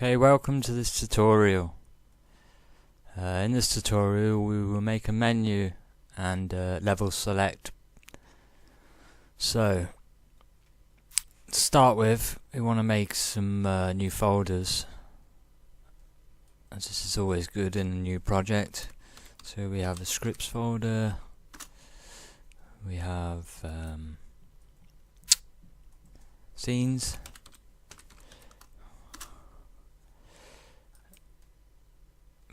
Okay, welcome to this tutorial. In this tutorial we will make a menu and level select. So, to start with, we want to make some new folders, as this is always good in a new project. So we have a scripts folder, we have scenes,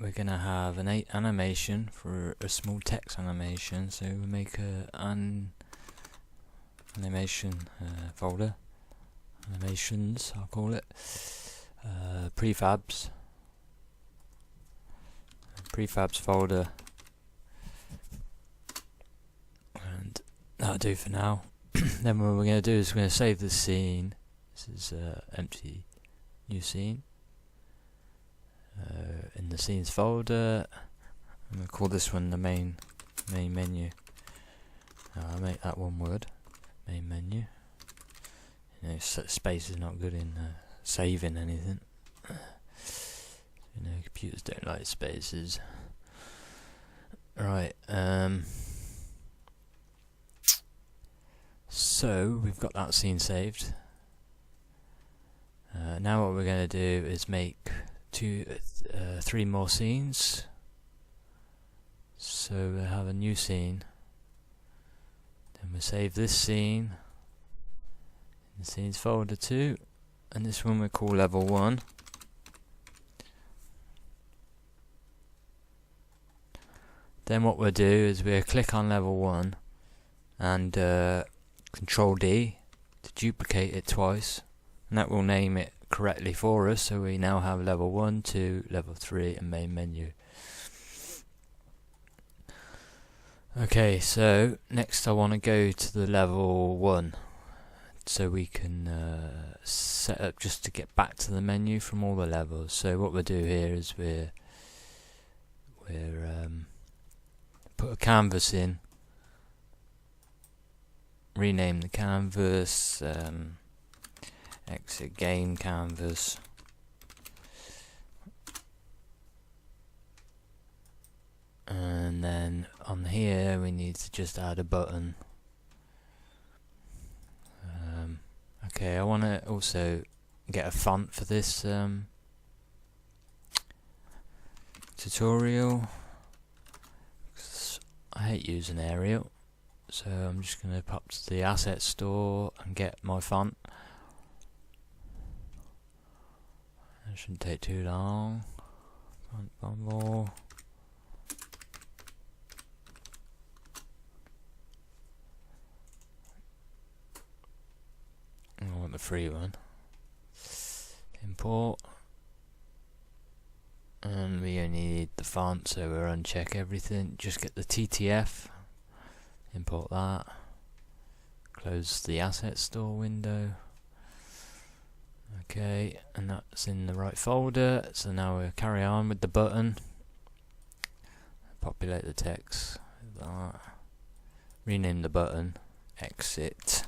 we're going to have an animation for a small text animation, so we make an animation folder, animations I'll call it, prefabs folder, and that'll do for now. Then what we're going to do is we're going to save the scene. This is empty new scene. In the scenes folder, I'm going to call this one the main menu. I'll make that one word, main menu. You know, space is not good in saving anything. You know, computers don't like spaces. Right. So we've got that scene saved. Now what we're going to do is make three more scenes. So we'll have a new scene, then we'll save this scene in the scenes folder too, and this one we'll call level 1. Then what we'll do is we'll click on level 1 and Control D to duplicate it twice, and that will name it correctly for us. So we now have level 1, 2, level 3 and main menu. Okay, so next I want to go to the level 1 so we can set up just to get back to the menu from all the levels. So what we'll do here is we're put a canvas in, rename the canvas, exit game canvas, and then on here we need to just add a button. Okay, I want to also get a font for this tutorial. I hate using Arial, so I'm just going to pop to the asset store and get my font. It shouldn't take too long. One more. I want the free one. Import. And we only need the font, so we'll uncheck everything. Just get the TTF. Import that. Close the asset store window. Okay, and that's in the right folder. So now we'll carry on with the button. Populate the text with that. Rename the button. Exit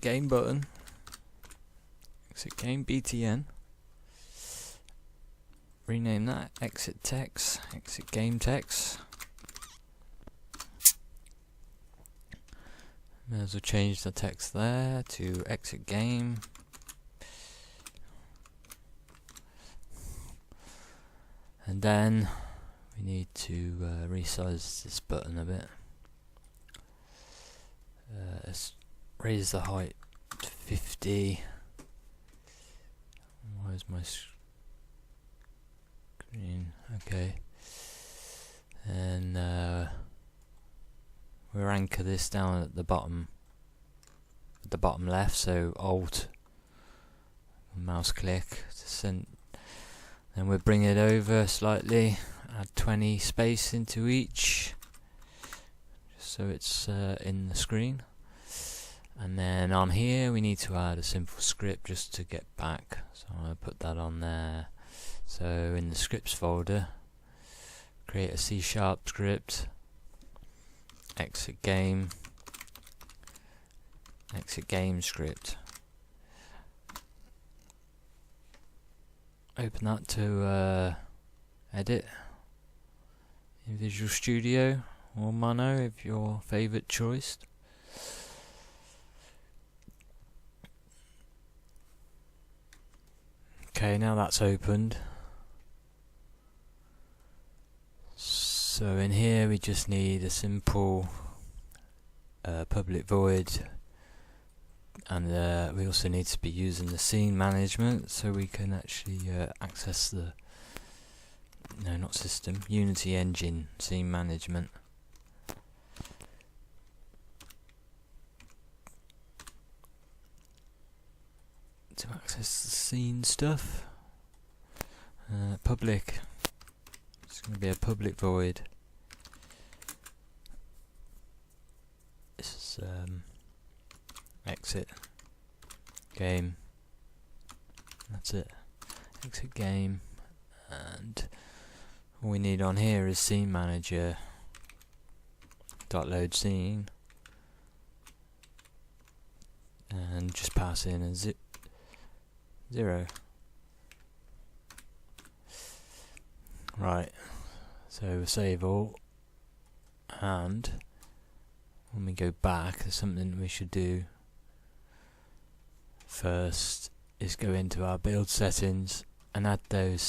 game button. Exit game BTN. Rename that. Exit text. Exit game text. May as well change the text there to exit game. And then we need to resize this button a bit. Let's raise the height to 50. Where's my screen? Okay. And we'll anchor this down at the bottom left, so Alt mouse click to send. Then we'll bring it over slightly, add 20 space into each, just so it's in the screen. And then on here we need to add a simple script just to get back, so I'm going to put that on there. So in the scripts folder, create a C# script, exit game script. open that to edit in Visual Studio or Mono, if your favourite choice. Okay, now that's opened. So in here we just need a simple public void, and we also need to be using the scene management so we can actually access the Unity engine scene management. To access the scene stuff, public, it's going to be a public void. This is exit game, that's it, exit game, and all we need on here is scene manager dot load scene, and just pass in a 0. Right, so save all, and when we go back, there's something we should do first, is go into our build settings and add those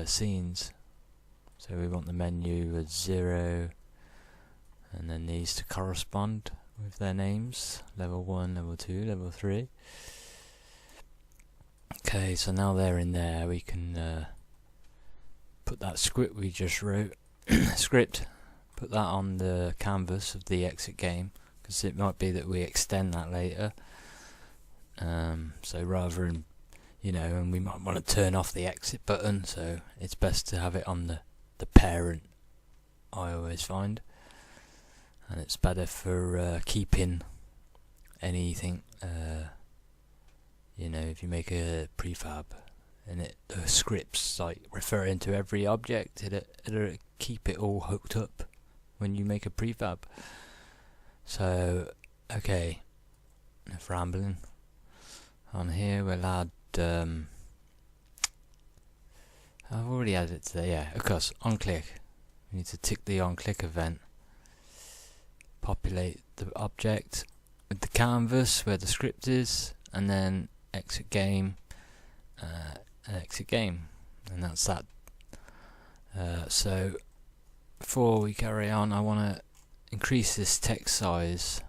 scenes. So we want the menu at 0, and then these to correspond with their names, level 1, level 2, level 3. Okay, so now they're in there, we can put that script we just wrote, put that on the canvas of the exit game, because it might be that we extend that later. So rather than, and we might want to turn off the exit button, so it's best to have it on the parent, I always find. And it's better for keeping anything, if you make a prefab and the scripts like referring to every object, it'll keep it all hooked up when you make a prefab. So, okay, enough rambling. On here we'll add, I've already added it to there, yeah, of course, on click. We need to tick the on click event, populate the object with the canvas where the script is, and then exit game, and that's that. So before we carry on, I want to increase this text size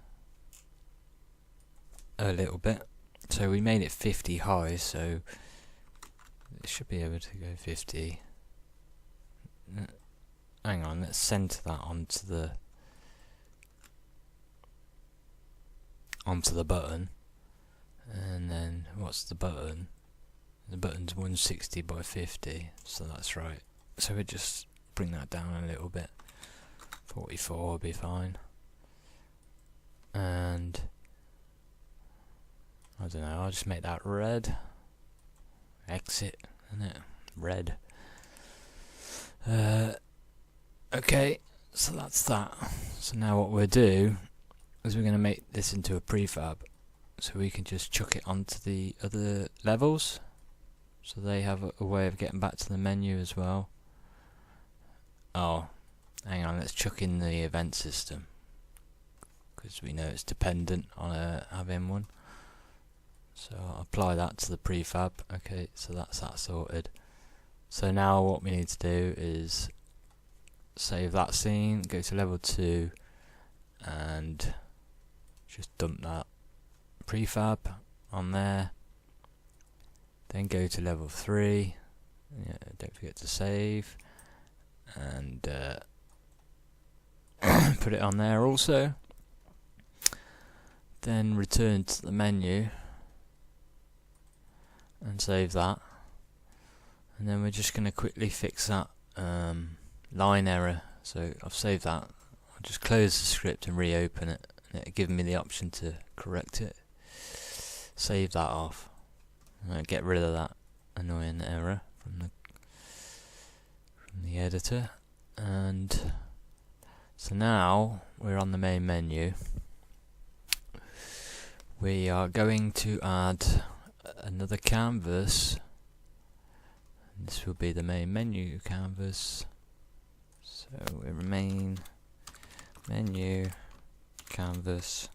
a little bit. So we made it 50 high, so it should be able to go 50. Hang on, let's center that onto the button. And then what's the button? The button's 160 by 50, so that's right. So we just bring that down a little bit. 44 will be fine. And I don't know, I'll just make that red. Exit, isn't it? Red. Okay, so that's that. So now what we'll do is we're going to make this into a prefab, so we can just chuck it onto the other levels, so they have a way of getting back to the menu as well. Oh, hang on, let's chuck in the event system, because we know it's dependent on having one. So I'll apply that to the prefab. Okay, so that's that sorted. So now what we need to do is save that scene, go to level 2, and just dump that prefab on there. Then go to level 3. Yeah, don't forget to save, and put it on there also. Then return to the menu and save that, and then we're just going to quickly fix that line error. So I've saved that. I'll just close the script and reopen it, and it'll give me the option to correct it. Save that off, and get rid of that annoying error from the editor. And so now we're on the main menu. We are going to add another canvas This will be the main menu canvas. So we remain menu canvas,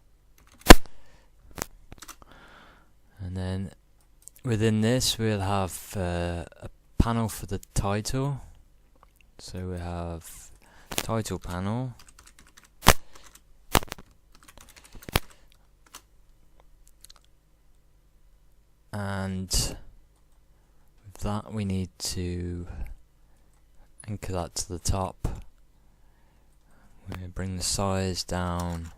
and then within this we'll have a panel for the title. So we have title panel, and with that we need to anchor that to the top. We're going to bring the size down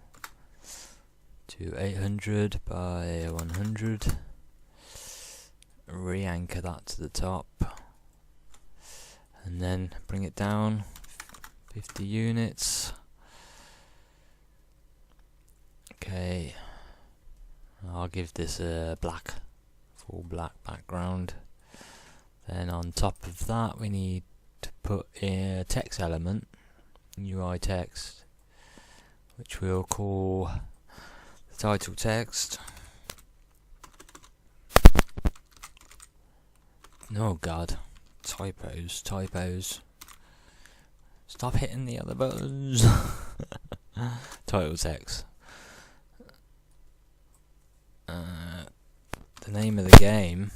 to 800 by 100, re-anchor that to the top, and then bring it down 50 units. Okay, I'll give this a full black background. Then on top of that we need to put in a text element, UI text, which we'll call the title text. Oh god, typos. Stop hitting the other buttons. Title text. The name of the game.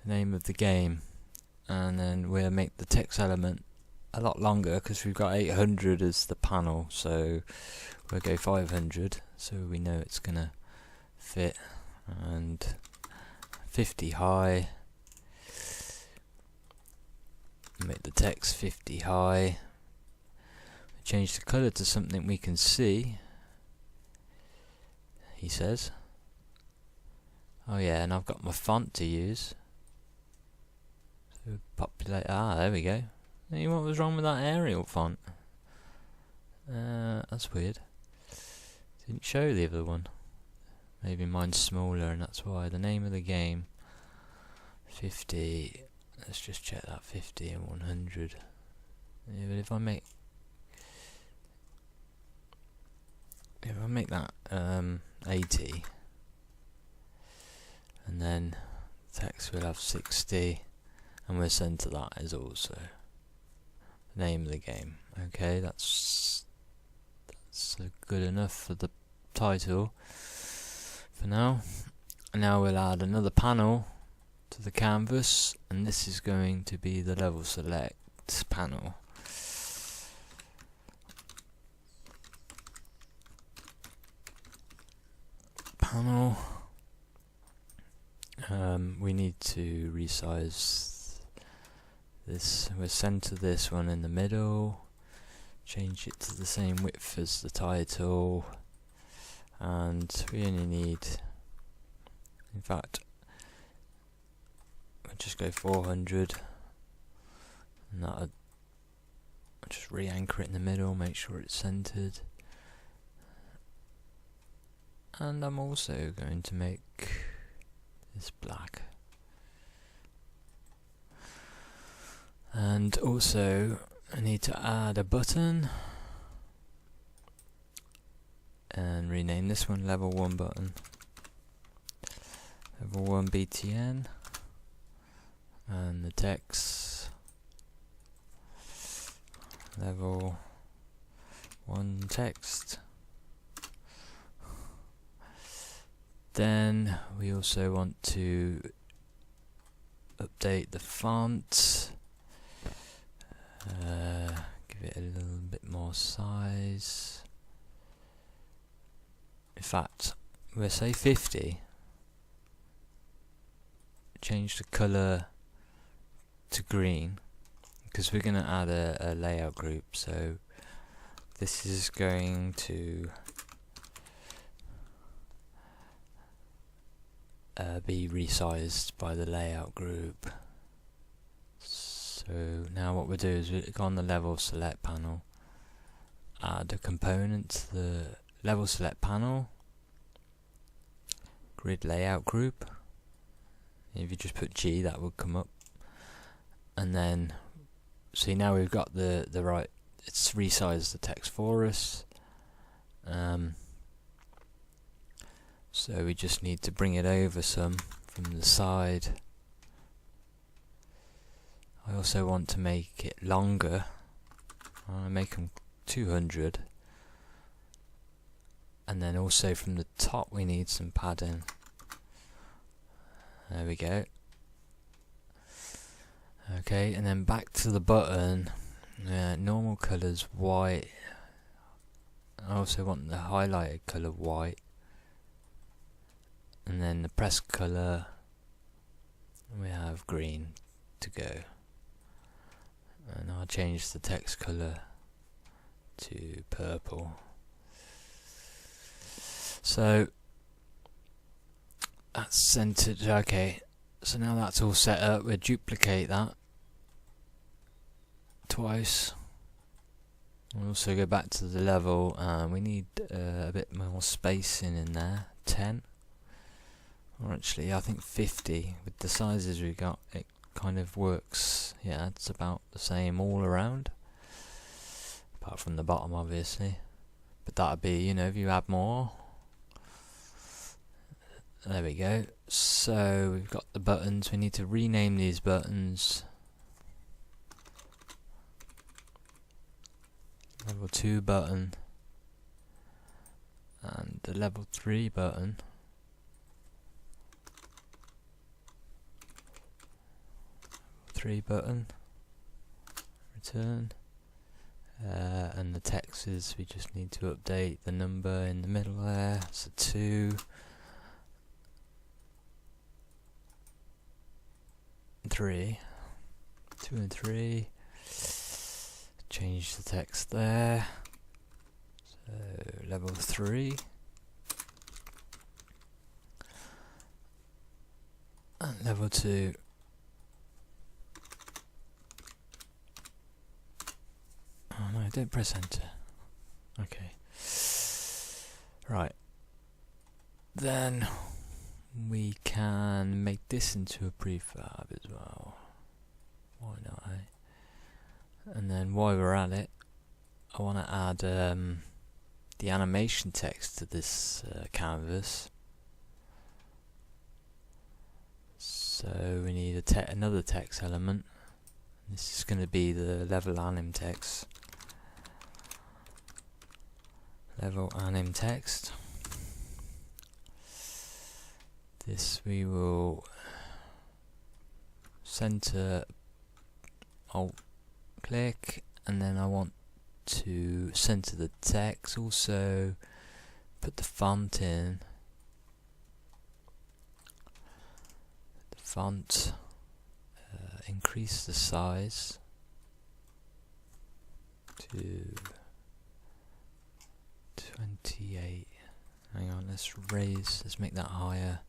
Name of the game, and then we'll make the text element a lot longer because we've got 800 as the panel, so we'll go 500 so we know it's gonna fit, and 50 high. Make the text 50 high. Change the colour to something we can see, he says. Oh yeah, and I've got my font to use. So populate. There we go. Hey, what was wrong with that Arial font? That's weird. Didn't show the other one. Maybe mine's smaller and that's why. The name of the game. 50. Let's just check that. 50 and 100. Yeah, but if I make that 80, and then text will have 60, and we'll center that as also the name of the game. Okay, that's good enough for the title for now. And now we'll add another panel to the canvas, and this is going to be the level select panel. We need to resize this. We'll center this one in the middle, change it to the same width as the title, and we only need, in fact, we'll just go 400, and that'll just re-anchor it in the middle, make sure it's centered. And I'm also going to make this black. And also I need to add a button and rename this one level 1 button. Level 1 BTN, and the text level 1 text. Then we also want to update the font, give it a little bit more size. In fact, we'll say 50. Change the colour to green because we're going to add a layout group, so this is going to be resized by the layout group. So now what we'll do is we'll go on the level select panel, add a component to the level select panel, grid layout group. If you just put G, that would come up, and then see now we've got the right, it's resized the text for us. So we just need to bring it over some from the side. I also want to make it longer. I make them 200. And then also from the top we need some padding. There we go. Okay, and then back to the button. Normal colours white. I also want the highlighted colour white. And then the press colour, we have green to go. And I'll change the text colour to purple. So that's centered. Okay, so now that's all set up, we'll duplicate that twice. We'll also go back to the level, and we need a bit more spacing in there. 10, or actually I think 50. With the sizes we got, it kind of works. Yeah, it's about the same all around, apart from the bottom obviously, but that'd be, you know, if you add more. There we go. So we've got the buttons. We need to rename these buttons. Level 2 button and the level 3 button. Level 3 button. Return. And the text is, we just need to update the number in the middle there. So 2. 3, 2 and 3. Change the text there. So level 3. And level 2. Oh no, don't press enter. Okay. Right. Then we can make this into a prefab as well. Why not, eh? And then while we're at it, I want to add the animation text to this canvas. So we need another text element. This is going to be the level anim text. Level anim text. This we will center, alt click, and then I want to center the text. Also put the font in. The font, increase the size to 28. Hang on, let's make that higher.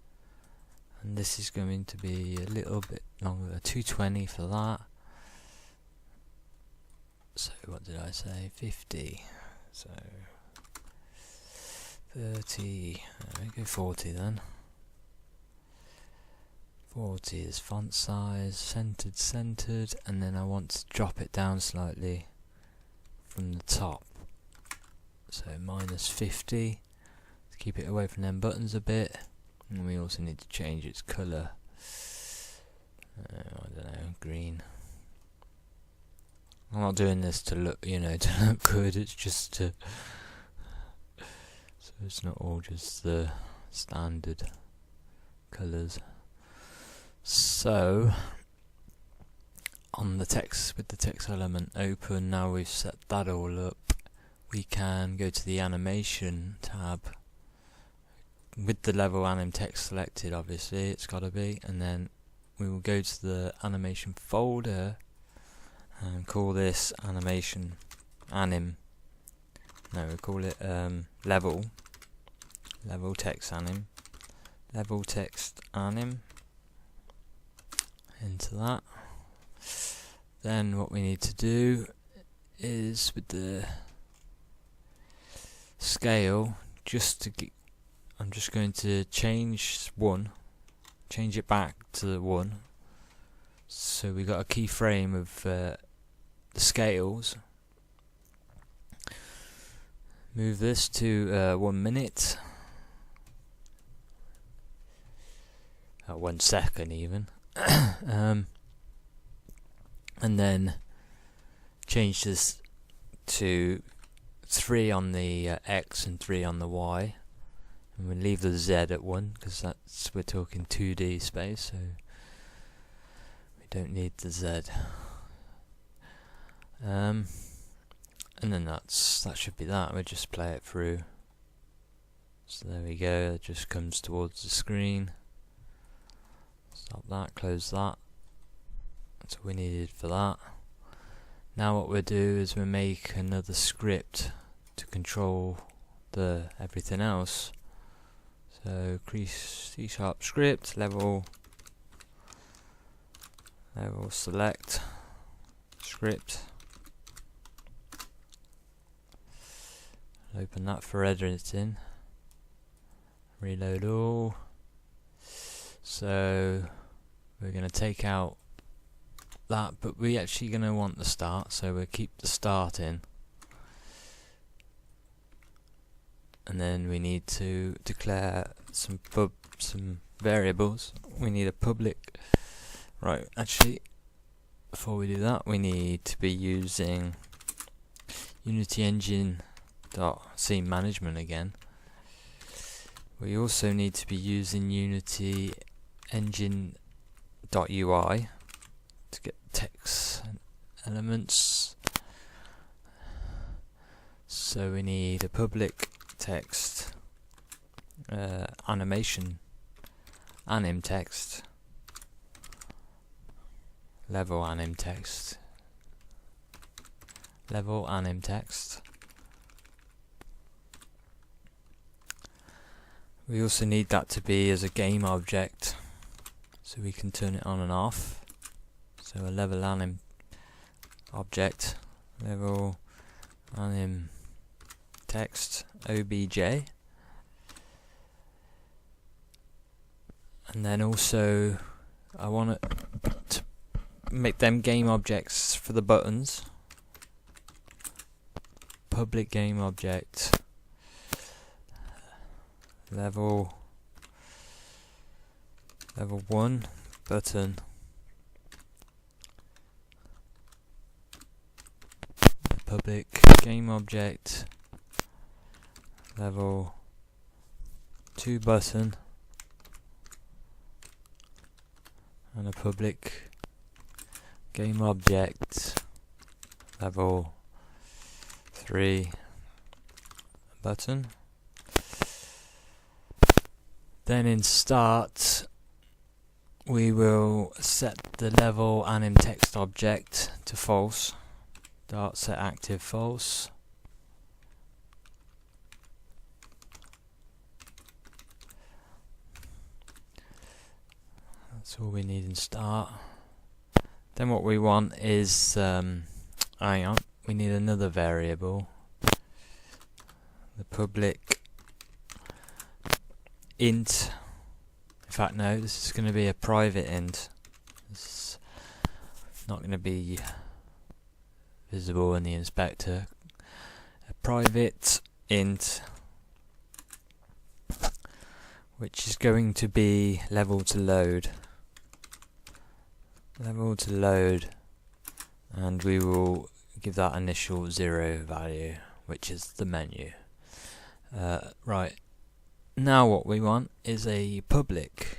And this is going to be a little bit longer, 220 for that. So what did I say? 50. So 30. We go 40 then. 40 is font size, centered, and then I want to drop it down slightly from the top. So minus 50 to keep it away from them buttons a bit. And we also need to change its colour. I don't know, green. I'm not doing this to look, to look good. It's just to, so it's not all just the standard colours. So on the text, with the text element open, now we've set that all up, we can go to the animation tab. With the level anim text selected, obviously it's got to be, and then we will go to the animation folder and call this animation anim. No, we call it level text anim, level text anim. Into that. Then what we need to do is with the scale, I'm just going to change it back to 1. So we got a keyframe of the scales. Move this to 1 minute. about 1 second even. And then change this to 3 on the X and 3 on the Y, and we'll leave the Z at 1 because we're talking 2D space, so we don't need the Z. And then that should be that. We'll just play it through. So there we go, it just comes towards the screen. Stop that, close that. That's all we needed for that. Now what we'll do is we'll make another script to control everything else. So C# script level select script. Open that for editing. Reload all. So we're going to take out that, but we're actually going to want the start, so we'll keep the start in. And then we need to declare some variables. We need a public. Right, actually, before we do that, we need to be using Unity Engine scene management again. We also need to be using Unity Engine .ui to get text and elements. So we need a public text animation anim text level anim text We also need that to be as a game object, so we can turn it on and off. So a level anim object, level anim text obj, and then also I want to make them game objects for the buttons. Public game object level 1 button, public game object level 2 button, and a public game object level 3 button. Then in start we will set the level anim text object to false. Dart set active false. That's all we need in start. Then what we want is we need another variable, the public int. In fact, no, this is going to be a private int. This is not going to be visible in the inspector. A private int, which is going to be level to load, and we will give that initial 0 value, which is the menu. Right. Now what we want is a public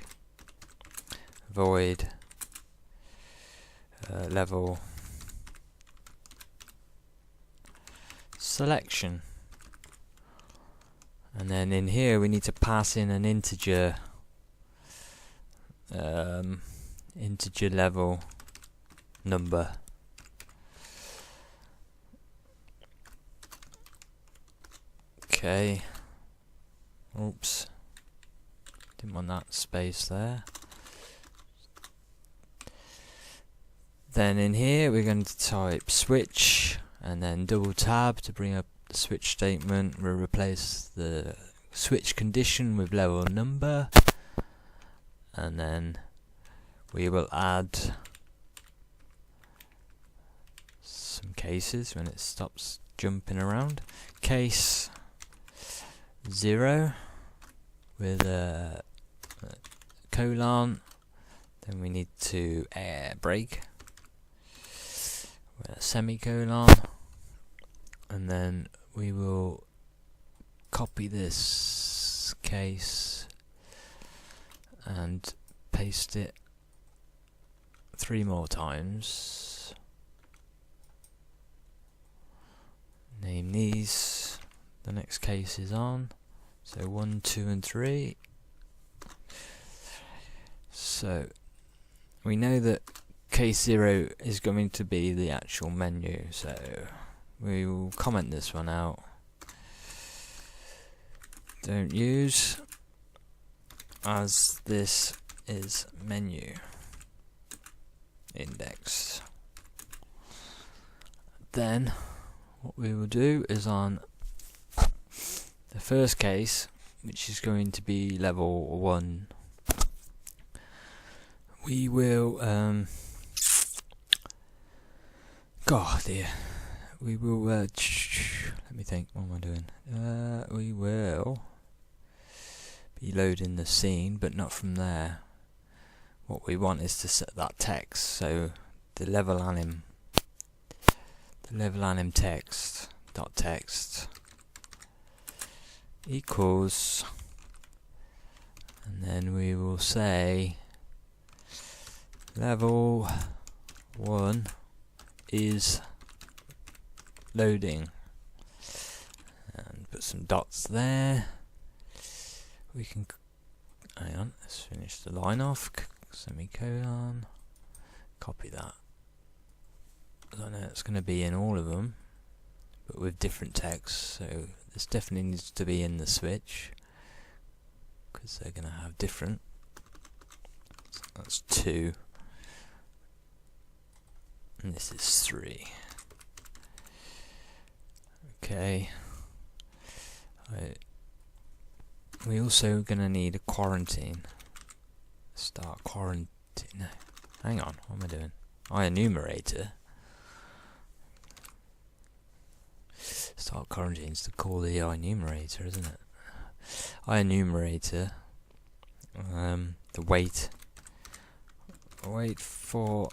void level selection, and then in here we need to pass in an integer level number. Okay. Oops, didn't want that space there. Then in here we're going to type switch and then double tab to bring up the switch statement. We'll replace the switch condition with level number, and then we will add some cases when it stops jumping around. Case 0 with a colon, Then we need to break with a semicolon, and then we will copy this case and paste it 3 more times. Name these. The next case is on. So 1, 2, and 3. So we know that case 0 is going to be the actual menu, so we will comment this one out. Don't use, as this is menu index. Then what we will do is on the first case, which is going to be level 1, we will God dear, we will let me think, what am I doing? We will be loading the scene, but not from there. What we want is to set that text, so the level anim text dot text equals, and then we will say level 1 is loading, and put some dots there. We can hang on, let's finish the line off, semicolon, copy that. I know it's going to be in all of them, but with different text, so this definitely needs to be in the switch, because they're going to have different. So that's 2, and this is 3. Okay. We also going to need a quarantine. Start quarantine. No, hang on. What am I doing? Enumerator. Start quarantines to call the enumerator, isn't it? Enumerator. The wait for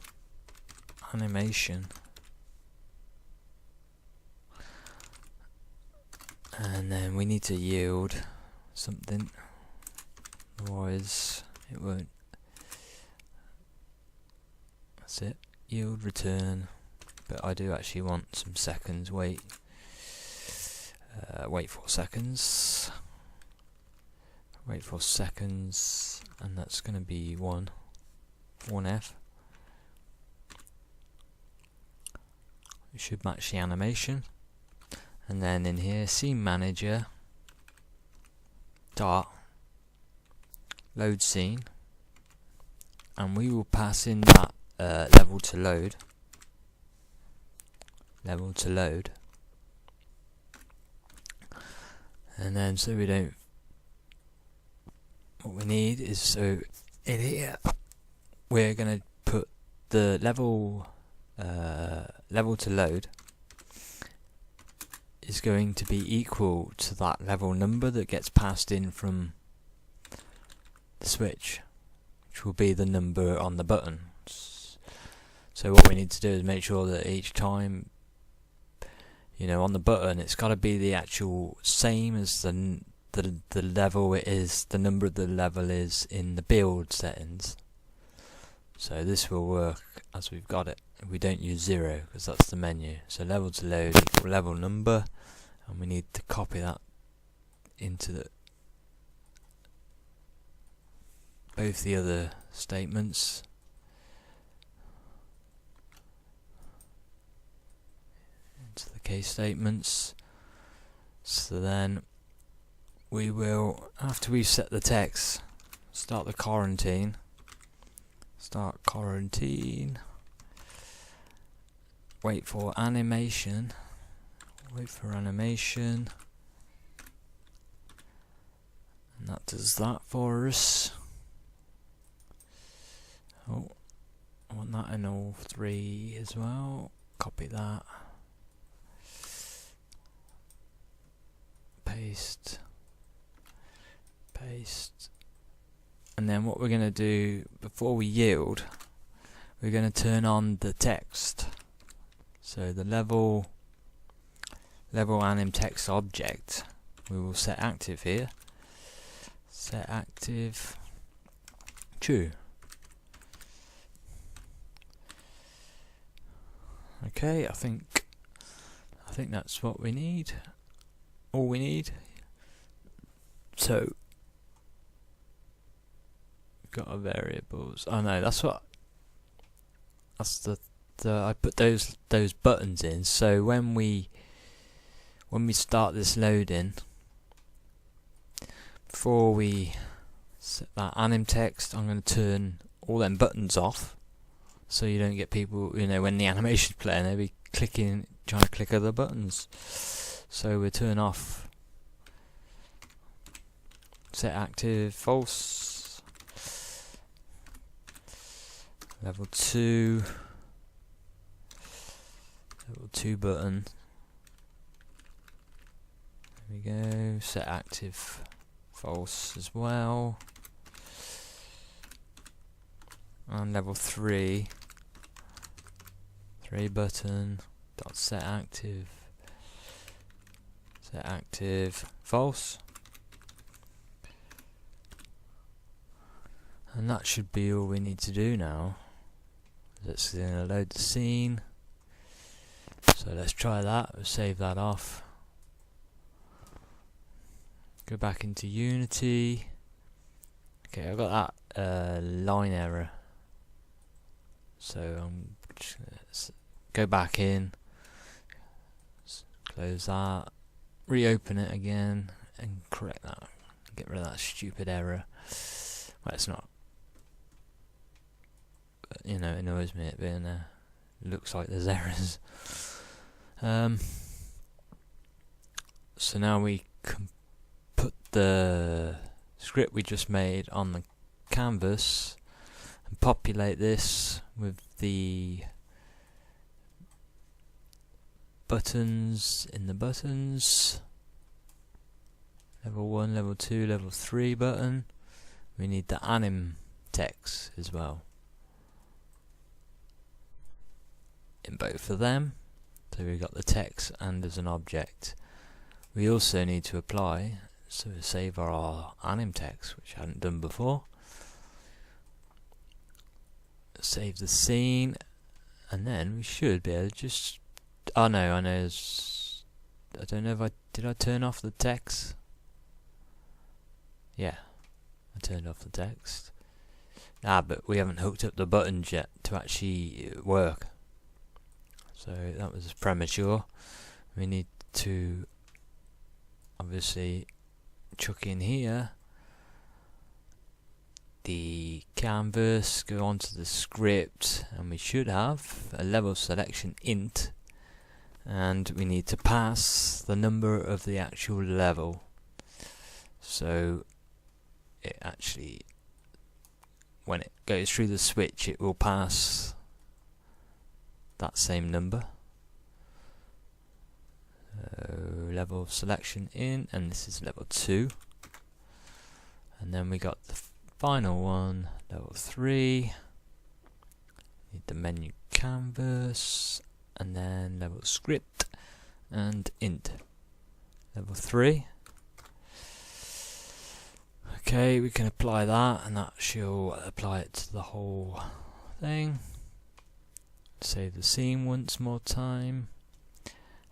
animation. And then we need to yield something, otherwise it won't. That's it. Yield return. But I do actually want some seconds. Wait 4 seconds. Wait 4 seconds, and that's going to be 1F. It should match the animation. And then in here, scene manager dot load scene, and we will pass in that level to load. And then so we don't, what we need is, so in here we're going to put the level to load is going to be equal to that level number that gets passed in from the switch, which will be the number on the button. So what we need to do is make sure that each time, you know, on the button, it's got to be the actual same as the level it is, the number of the level is in the build settings. So this will work as we've got it. We don't use 0 because that's the menu. So level to load equal level number, and we need to copy that into both the other statements. Into the case statements. So then we will, after we've set the text, start the quarantine. Start quarantine. Wait for animation. And that does that for us. Oh, I want that in all 3 as well. Copy that. Paste. And then what we're going to do before we yield, we're going to turn on the text. So the level anim text object we will set active here. Set active true. Okay, I think that's what we need. All we need. So we've got our variables. Oh no, that's the I put those buttons in. So when we start this loading, before we set that anim text, I'm going to turn all them buttons off, so you don't get people, when the animation's playing, they'll be trying to click other buttons. So we turn off set active false, level 2 button. There we go. Set active false as well. And level 3 button dot set active false. And that should be all we need to do now. That's going to load the scene. So let's try that. We'll save that off. Go back into Unity. Okay, I've got that line error. So I'm just going to go back in, close that, reopen it again, and correct that. Get rid of that stupid error. Well, it's not. But, it annoys me it being there. Looks like there's errors. So now we can put the script we just made on the canvas and populate this with the buttons in the buttons. Level 1, level 2, level 3 button. We need the anim text as well in both of them. So we've got the text and as an object. We also need to apply, so save our anim text, which I hadn't done before. Save the scene, and then we should be able to just. Oh no, I know. I don't know if did I turn off the text? Yeah, I turned off the text. But we haven't hooked up the buttons yet to actually work. So that was premature. We need to obviously chuck in here the canvas, go onto the script, and we should have a level selection int, and we need to pass the number of the actual level. So it actually, when it goes through the switch, it will pass that same number. Level selection in, and this is level 2. And then we got the final one, level 3. Need the menu canvas, and then level script and int. Level 3. Okay, we can apply that, and that shall apply it to the whole thing. Save the scene once more time.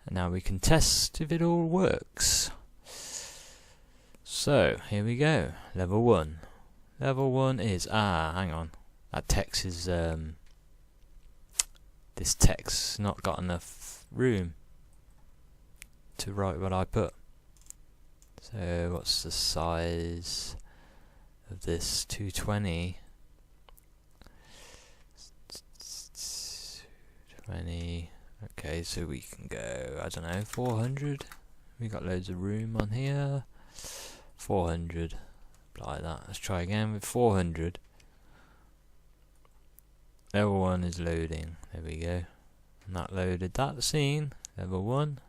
And now we can test if it all works. So, here we go. Level 1. Level 1 is, hang on. That text is, this text's not got enough room to write what I put. So, what's the size of this? 220. 20. Okay, so we can go, I don't know, 400. We got loads of room on here. 400. Apply that. Let's try again with 400. Level 1 is loading. There we go. And that loaded that scene. Level 1.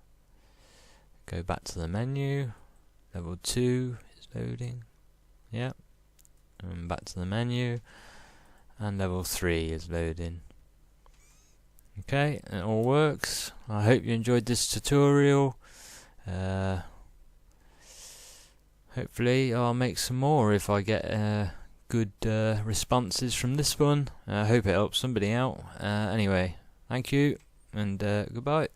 Go back to the menu. Level 2 is loading. Yep. and back to the menu, and level 3 is loading. Okay, it all works. I hope you enjoyed this tutorial. Hopefully I'll make some more if I get good responses from this one. I hope it helps somebody out. Anyway, thank you, and goodbye.